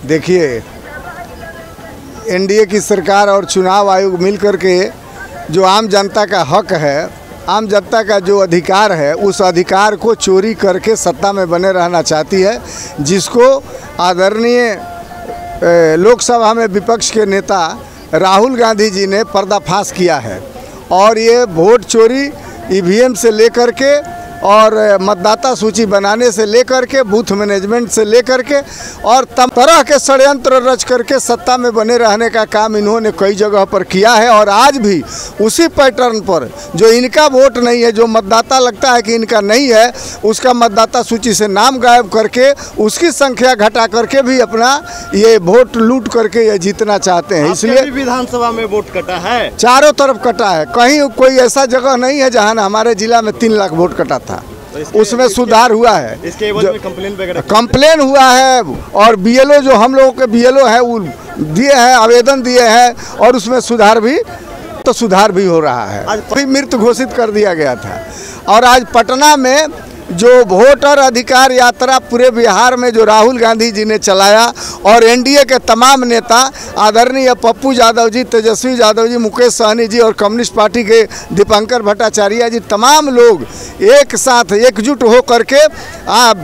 देखिए, एनडीए की सरकार और चुनाव आयोग मिलकर के जो आम जनता का हक है, आम जनता का जो अधिकार है, उस अधिकार को चोरी करके सत्ता में बने रहना चाहती है, जिसको आदरणीय लोकसभा में विपक्ष के नेता राहुल गांधी जी ने पर्दाफाश किया है। और ये वोट चोरी ईवीएम से लेकर के और मतदाता सूची बनाने से लेकर के बूथ मैनेजमेंट से लेकर के और तमाम तरह के षड्यंत्र रच करके सत्ता में बने रहने का काम इन्होंने कई जगह पर किया है। और आज भी उसी पैटर्न पर जो इनका वोट नहीं है, जो मतदाता लगता है कि इनका नहीं है, उसका मतदाता सूची से नाम गायब करके उसकी संख्या घटा करके भी अपना ये वोट लूट करके ये जीतना चाहते हैं। इसलिए विधानसभा में वोट कटा है, चारों तरफ कटा है। कहीं कोई ऐसा जगह नहीं है जहाँ हमारे जिला में 3 लाख वोट कटा था, उसमें सुधार हुआ है। इसके एवज में कंप्लेन हुआ है और बीएलओ जो हम लोगों के बीएलओ है वो दिए हैं, आवेदन दिए हैं और उसमें सुधार भी हो रहा है। अभी मृत घोषित कर दिया गया था। और आज पटना में जो वोटर अधिकार यात्रा पूरे बिहार में जो राहुल गांधी जी ने चलाया और एनडीए के तमाम नेता आदरणीय पप्पू यादव जी, तेजस्वी यादव जी, मुकेश सहनी जी और कम्युनिस्ट पार्टी के दीपंकर भट्टाचार्य जी, तमाम लोग एक साथ एकजुट हो करके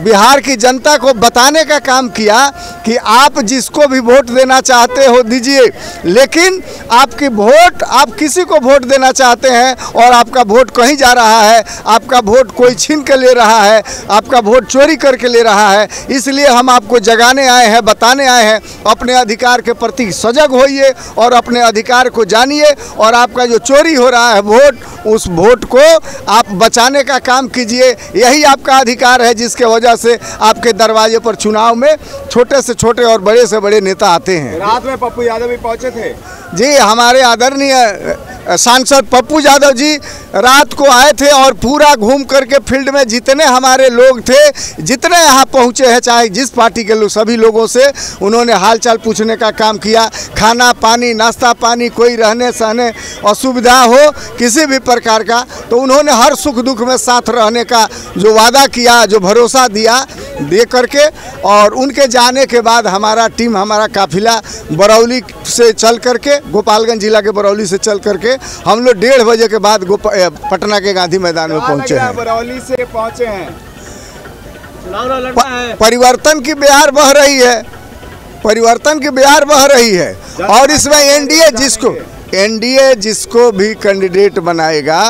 बिहार की जनता को बताने का काम किया कि आप जिसको भी वोट देना चाहते हो दीजिए, लेकिन आपकी वोट, आप किसी को वोट देना चाहते हैं और आपका वोट कहीं जा रहा है, आपका वोट कोई छीन के ले रहा है, आपका वोट चोरी करके ले रहा है, इसलिए हम आपको जगाने आए हैं, बताने आए हैं। अपने अधिकार के प्रति सजग होइए और अपने अधिकार को जानिए और आपका जो चोरी हो रहा है वोट, उस वोट को आप बचाने का काम कीजिए। यही आपका अधिकार है जिसके वजह से आपके दरवाजे पर चुनाव में छोटे से छोटे और बड़े से बड़े नेता आते हैं। रात में पप्पू यादव भी पहुंचे थे जी, हमारे आदरणीय सांसद पप्पू यादव जी रात को आए थे और पूरा घूम करके फील्ड में जितने हमारे लोग थे, जितने यहाँ पहुँचे हैं, चाहे जिस पार्टी के लोग, सभी लोगों से उन्होंने हालचाल पूछने का काम किया। खाना पानी, नाश्ता पानी, कोई रहने सहने असुविधा हो किसी भी प्रकार का, तो उन्होंने हर सुख दुख में साथ रहने का जो वादा किया, जो भरोसा दिया, दे करके और उनके जाने के बाद हमारा टीम, हमारा काफिला बरौली से चल करके, गोपालगंज जिला के बरौली से चल करके हम लोग 1:30 बजे के बाद पटना के गांधी मैदान में पहुंचे हैं। बरौली से पहुंचे हैं, परिवर्तन की बहार बह रही है, परिवर्तन की बहार बह रही है। और इसमें एनडीए जिसको भी कैंडिडेट बनाएगा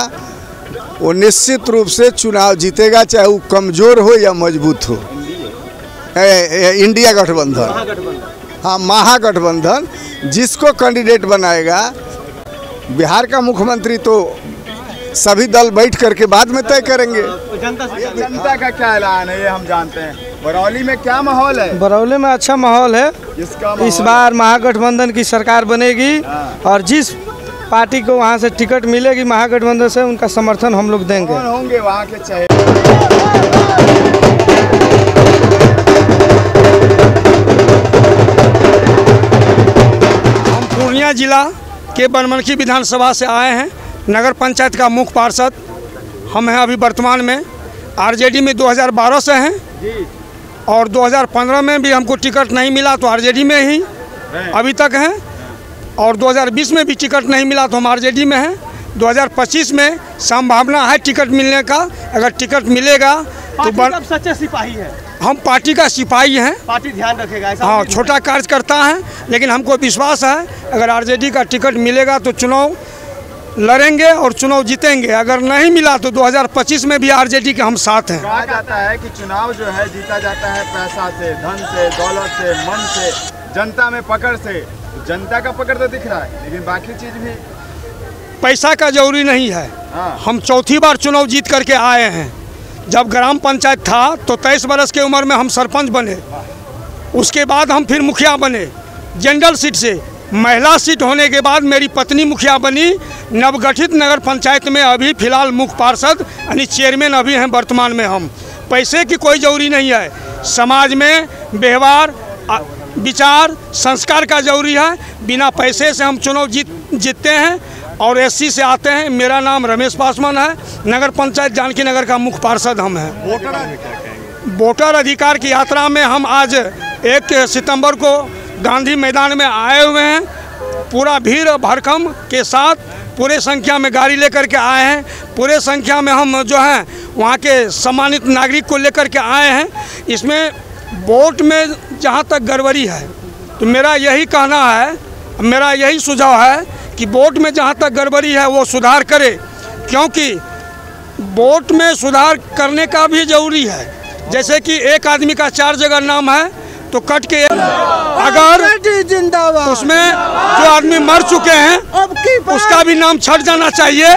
वो निश्चित रूप से चुनाव जीतेगा, चाहे वो कमजोर हो या मजबूत हो। इंडिया गठबंधन, हाँ, महागठबंधन जिसको कैंडिडेट बनाएगा, बिहार का मुख्यमंत्री तो सभी दल बैठ करके बाद में तय करेंगे। जनता का क्या ऐलान है ये हम जानते हैं। बरौली में क्या माहौल है? बरौली में अच्छा माहौल है। इस बार महागठबंधन की सरकार बनेगी और जिस पार्टी को वहाँ से टिकट मिलेगी महागठबंधन से, उनका समर्थन हम लोग देंगे। कौन होंगे वहाँ के चाहे? हम पूर्णिया जिला के बनमनखी विधानसभा से आए हैं, नगर पंचायत का मुख्य पार्षद हम हैं। अभी वर्तमान में आरजेडी में 2012 से हैं और 2015 में भी हमको टिकट नहीं मिला तो आरजेडी में ही अभी तक हैं, और 2020 में भी टिकट नहीं मिला तो हम आरजेडी में हैं। 2025 में संभावना है टिकट मिलने का, अगर टिकट मिलेगा तो सच्चे सिपाही है। हम पार्टी का सिपाही हैं, पार्टी ध्यान रखेगा ऐसा। हाँ, छोटा कार्यकर्ता है, लेकिन हमको विश्वास है अगर आरजेडी का टिकट मिलेगा तो चुनाव लड़ेंगे और चुनाव जीतेंगे। अगर नहीं मिला तो 2025 में भी आरजेडी के हम साथ हैं। कहा जाता है कि चुनाव जो है जीता जाता है पैसा से, धन से, दौलत से, मन से, जनता में पकड़ से। जनता का पकड़ तो दिख रहा है, लेकिन बाकी चीज भी। पैसा का जरूरी नहीं है। हम चौथी बार चुनाव जीत करके आए हैं। जब ग्राम पंचायत था तो 23 वर्ष की उम्र में हम सरपंच बने, उसके बाद हम फिर मुखिया बने जनरल सीट से। महिला सीट होने के बाद मेरी पत्नी मुखिया बनी। नवगठित नगर पंचायत में अभी फिलहाल मुख्य पार्षद यानी चेयरमैन अभी हैं वर्तमान में हम। पैसे की कोई जरूरी नहीं है, समाज में व्यवहार, विचार, संस्कार का जरूरी है। बिना पैसे से हम चुनाव जीतते हैं और एससी से आते हैं। मेरा नाम रमेश पासवान है, नगर पंचायत जानकी नगर का मुख्य पार्षद हम हैं। वोटर अधिकार की यात्रा में हम आज 1 सितंबर को गांधी मैदान में आए हुए हैं। पूरा भीड़ भड़कम के साथ पूरे संख्या में गाड़ी लेकर के आए हैं। पूरे संख्या में हम जो हैं वहाँ के सम्मानित नागरिक को लेकर के आए हैं। इसमें वोट में जहाँ तक गड़बड़ी है तो मेरा यही कहना है, मेरा यही सुझाव है कि वोट में जहाँ तक गड़बड़ी है वो सुधार करे, क्योंकि वोट में सुधार करने का भी ज़रूरी है। जैसे कि एक आदमी का 4 जगह नाम है तो कट के अगर उसमें जो आदमी मर चुके हैं उसका भी नाम छट जाना चाहिए।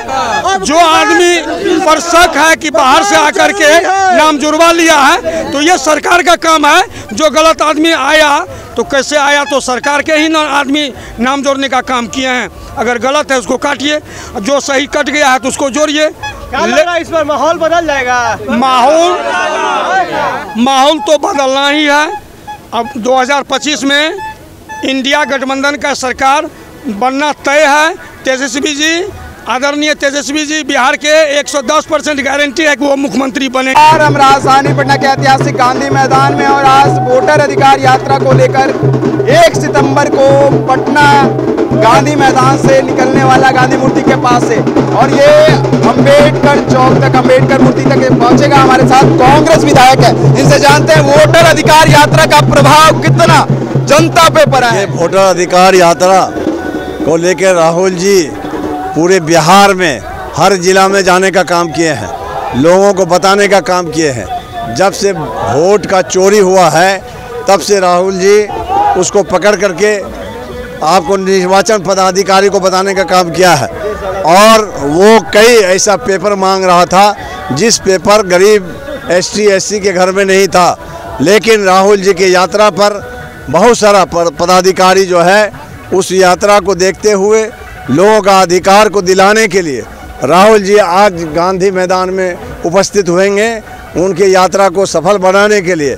जो आदमी पर शक है कि बाहर से आकर के नाम जुड़वा लिया है तो ये सरकार का काम है। जो गलत आदमी आया तो कैसे आया, तो सरकार के ही आदमी नाम जोड़ने का काम किए हैं। अगर गलत है उसको काटिए, जो सही कट गया है तो उसको जोड़िए। इस पर माहौल बदल जाएगा। माहौल तो बदलना ही है। अब 2025 में इंडिया गठबंधन का सरकार बनना तय है। तेजस्वी जी, आदरणीय तेजस्वी जी बिहार के 110% गारंटी है कि वो मुख्यमंत्री बने। और हम राजधानी पटना के ऐतिहासिक गांधी मैदान में और आज वोटर अधिकार यात्रा को लेकर 1 सितंबर को पटना गांधी मैदान से निकलने वाला गांधी मूर्ति के पास से और ये अंबेडकर चौक तक, अंबेडकर मूर्ति तक पहुंचेगा। हमारे साथ कांग्रेस विधायक है, इनसे जानते हैं वोटर अधिकार यात्रा का प्रभाव कितना जनता पे पड़ा है। वोटर अधिकार यात्रा को लेकर राहुल जी पूरे बिहार में हर जिला में जाने का काम किए हैं, लोगों को बताने का काम किए हैं। जब से वोट का चोरी हुआ है तब से राहुल जी उसको पकड़ करके आपको निर्वाचन पदाधिकारी को बताने का काम किया है। और वो कई ऐसा पेपर मांग रहा था जिस पेपर गरीब ST SC के घर में नहीं था, लेकिन राहुल जी की यात्रा पर बहुत सारा पदाधिकारी जो है उस यात्रा को देखते हुए लोगों का अधिकार को दिलाने के लिए राहुल जी आज गांधी मैदान में उपस्थित होंगे। उनकी यात्रा को सफल बनाने के लिए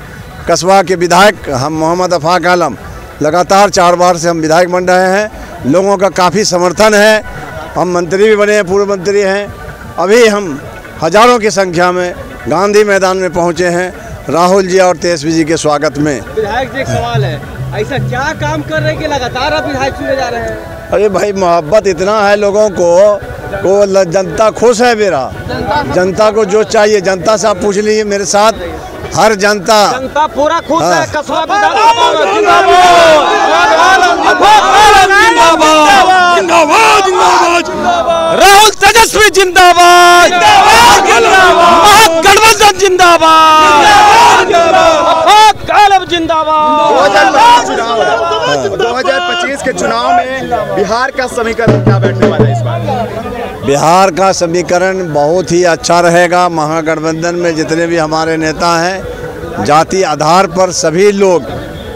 कस्बा के विधायक हम मोहम्मद अफाक आलम लगातार 4 बार से हम विधायक बन रहे हैं। लोगों का काफ़ी समर्थन है, हम मंत्री भी बने हैं, पूर्व मंत्री हैं। अभी हम हज़ारों की संख्या में गांधी मैदान में पहुंचे हैं राहुल जी और तेजस्वी जी के स्वागत में। विधायक जी, एक सवाल है, ऐसा क्या काम कर रहे हैं कि लगातार आप विधायक चुने जा रहे हैं? अरे भाई, मोहब्बत इतना है लोगों को जनता खुश है। मेरा जनता को जो चाहिए, जनता से आप पूछ लीजिए, मेरे साथ हर जनता पूरा खुश है। कस्बा राहुल तेजस्वी जिंदाबाद, महागठबंधन जिंदाबाद, जिंदाबाद। 2025 के चुनाव में बिहार का समीकरण क्या बैठने वाला है इस बार? बिहार का समीकरण बहुत ही अच्छा रहेगा। महागठबंधन में जितने भी हमारे नेता हैं, जाति आधार पर सभी लोग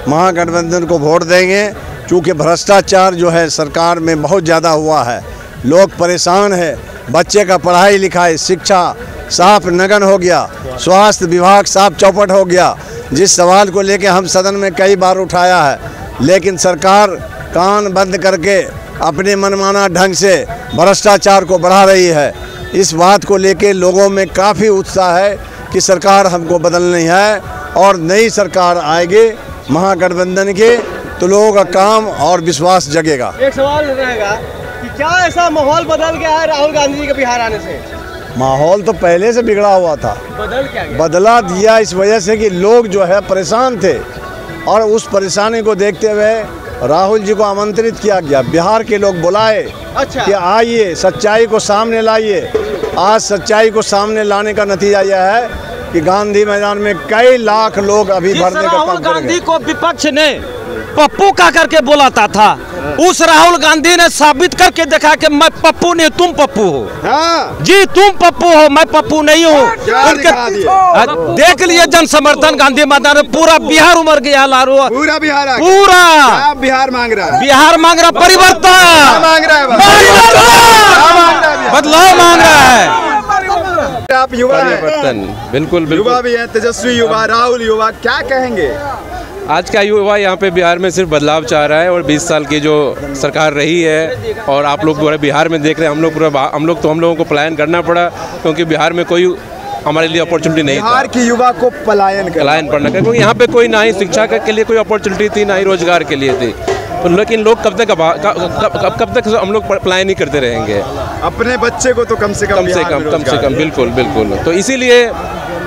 महागठबंधन को वोट देंगे। क्योंकि भ्रष्टाचार जो है सरकार में बहुत ज़्यादा हुआ है, लोग परेशान है। बच्चे का पढ़ाई लिखाई, शिक्षा साफ नगन हो गया, स्वास्थ्य विभाग साफ चौपट हो गया। जिस सवाल को लेकर हम सदन में कई बार उठाया है, लेकिन सरकार कान बंद करके अपने मनमाना ढंग से भ्रष्टाचार को बढ़ा रही है। इस बात को लेकर लोगों में काफ़ी उत्साह है कि सरकार हमको बदलनी है और नई सरकार आएगी महागठबंधन के, तो लोगों का काम और विश्वास जगेगा। एक सवाल रहेगा कि क्या ऐसा माहौल बदल गया है राहुल गांधी जी के बिहार आने से? माहौल तो पहले से बिगड़ा हुआ था, बदला दिया इस वजह से कि लोग जो है परेशान थे और उस परेशानी को देखते हुए राहुल जी को आमंत्रित किया गया। बिहार के लोग बुलाए कि आइए सच्चाई को सामने लाइए। आज सच्चाई को सामने लाने का नतीजा यह है कि गांधी मैदान में कई लाख लोग अभी भरने का काम करेंगे। राहुल गांधी को विपक्ष ने पप्पू का करके बुलाता था, उस राहुल गांधी ने साबित करके देखा कि मैं पप्पू नहीं, तुम पप्पू हो। हाँ। जी तुम पप्पू हो, मैं पप्पू नहीं हूँ। उनके देख लिए जन समर्थन गांधी मैदान में पूरा बिहार उमड़ गया। लारू पूरा बिहार पूरा बिहार मांग रहा है, बिहार मांग रहा परिवर्तन मांग रहा है, बदलाव मांग रहा है। आप युवा हैं, बिल्कुल युवा भी है, तेजस्वी युवा, राहुल युवा, क्या कहेंगे? आज का युवा यहाँ पे बिहार में सिर्फ बदलाव चाह रहा है और 20 साल की जो सरकार रही है और आप लोग पूरे बिहार में देख रहे हैं, हम लोग तो हम लोगों को पलायन करना पड़ा क्योंकि बिहार में कोई हमारे लिए अपॉर्चुनिटी नहीं था। बिहार की युवा को पलायन पढ़ना का, क्योंकि यहाँ पे कोई ना ही शिक्षा के लिए कोई अपॉर्चुनिटी थी, ना ही रोजगार के लिए थी। तो लेकिन लोग कब तक हम लोग पलायन नहीं करते रहेंगे। अपने बच्चे को तो कम से कम बिल्कुल बिल्कुल। तो इसीलिए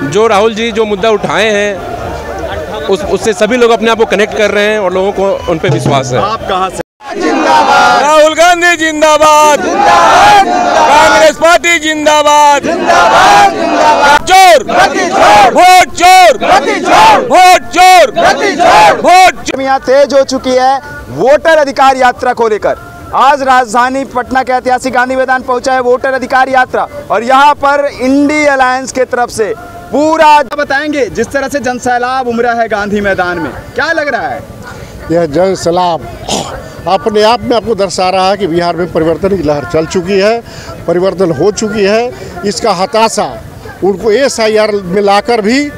जो राहुल जी जो मुद्दा उठाए हैं उससे सभी लोग अपने आप को कनेक्ट कर रहे हैं और लोगों को उन पे विश्वास है। आप कहाँ से? राहुल गांधी जिंदाबाद, कांग्रेस पार्टी जिंदाबाद, चोर वोट चोर, वोट चोर, वोट चोर। यहाँ तेज हो चुकी है वोटर अधिकार यात्रा को लेकर। आज राजधानी पटना के ऐतिहासिक गांधी मैदान पहुंचा है वोटर अधिकार यात्रा, और यहाँ पर इंडी अलायंस के तरफ से पूरा बताएंगे जिस तरह से जनसैलाब उमड़ा है गांधी मैदान में, क्या लग रहा है? यह जनसैलाब अपने आप में आपको दर्शा रहा है कि बिहार में परिवर्तन की लहर चल चुकी है, परिवर्तन हो चुकी है। इसका हताशा उनको SIR में लाकर भी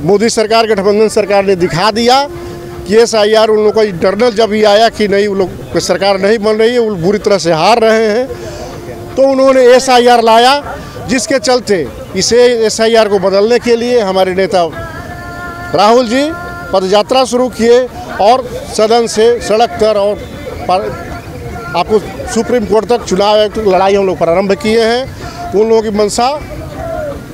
मोदी सरकार, गठबंधन सरकार ने दिखा दिया कि SIR उन लोगों का इंटरनल जब ही आया कि नहीं, उन लोग सरकार नहीं बन रही है, वो बुरी तरह से हार रहे हैं, तो उन्होंने SIR लाया, जिसके चलते इसे SIR को बदलने के लिए हमारे नेता राहुल जी पदयात्रा शुरू किए और सदन से सड़क पर और आपको सुप्रीम कोर्ट तक चुनाव आयोग तक लड़ाई हम लोग प्रारंभ किए हैं। उन लोगों की मंशा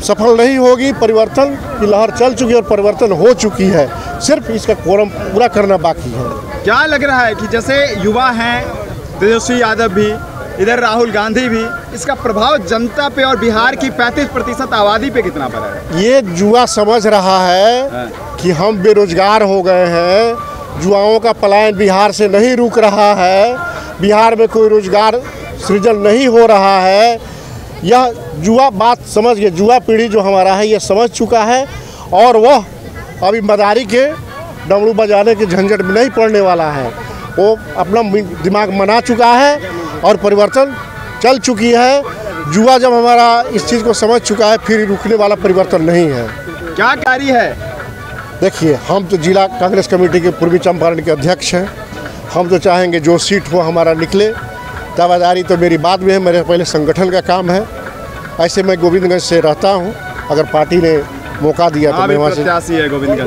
सफल नहीं होगी, परिवर्तन की लहर चल चुकी है और परिवर्तन हो चुकी है, सिर्फ इसका कोरम पूरा करना बाकी है। क्या लग रहा है कि जैसे युवा हैं, तेजस्वी यादव भी, इधर राहुल गांधी भी, इसका प्रभाव जनता पे और बिहार की 35% आबादी पे कितना पड़ा है? ये युवा समझ रहा है कि हम बेरोजगार हो गए हैं, युवाओं का पलायन बिहार से नहीं रुक रहा है, बिहार में कोई रोजगार सृजन नहीं हो रहा है। यह युवा बात समझ गए, युवा पीढ़ी जो हमारा है ये समझ चुका है, और वह अभी मदारी के डमरू बजाने के झंझट में नहीं पड़ने वाला है। वो अपना दिमाग मना चुका है और परिवर्तन चल चुकी है। युवा जब हमारा इस चीज़ को समझ चुका है, फिर रुकने वाला परिवर्तन नहीं है। क्या कार्य है? देखिए, हम तो जिला कांग्रेस कमेटी के पूर्वी चंपारण के अध्यक्ष हैं। हम तो चाहेंगे जो सीट हो हमारा निकले। दावेदारी तो मेरी बाद में है, मेरे पहले संगठन का काम है। ऐसे मैं गोविंदगंज से रहता हूं, अगर पार्टी ने मौका दिया तो मैं वहाँ से। प्रत्याशी है गोविंदगंज।